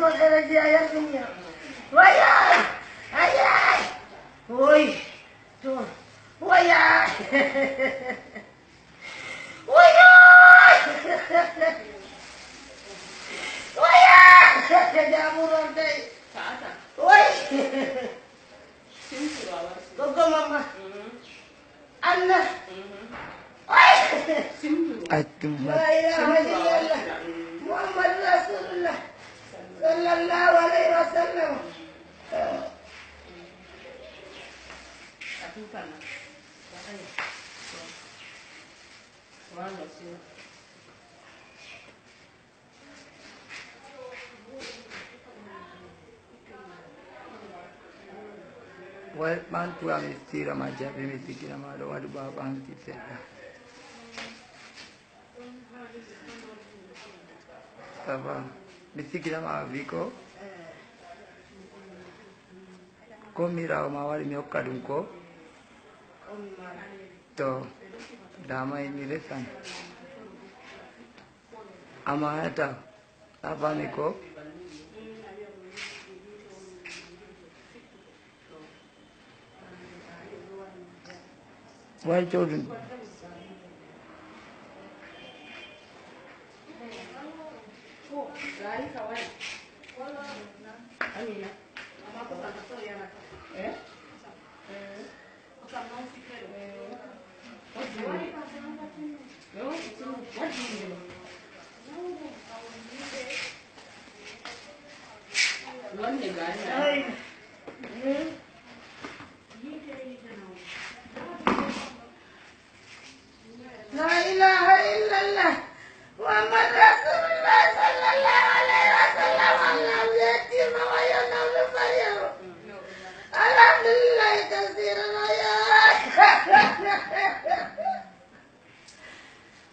Mama kaya ayah punya. Wayai, ayai, woi, tuh, wayai, wayai, wayai, jamur order, woi, koko mama, Anna, woi, la ilaha illallah, Muhammad Rasulullah, sallallahu alaihi wasallam. Well, bantu amesti ramaja, amesti kira malu, ada bapa anti saya. Apa? Mesti kira malu ko. Ko mira mawar mi okadum ko. To, damai ni lesan. Amahata, apa ni ko? Why children? La ilaha illallah Muhammad Rasulullah sallallahu alaihi wasallam. Allah yatim wa yanawlu Maryam. Alhamdulillah katsiran ya.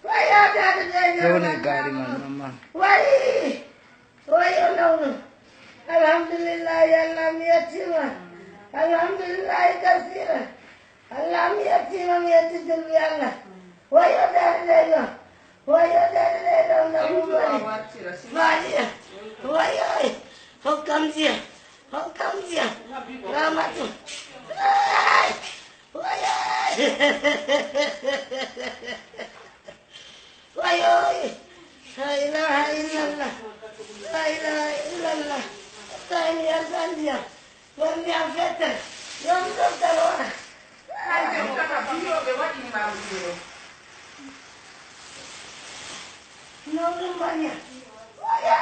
Wa ya dadanya. Jone gari mama. Wai. Wai yanawlu. Alhamdulillah ya lam yatim. Alhamdulillah katsiran. Allah yatim wa yatim ya Allah. Waya dari lo, waya dari lo namu Maria, waya, hokam dia, nama tu, waya, waya, la ilaha illallah, la ilaha illallah, time ya sandia, wanita fete, yang tertawa. Aja kata video bewadi ni mau video. No, no, Maria. Waya!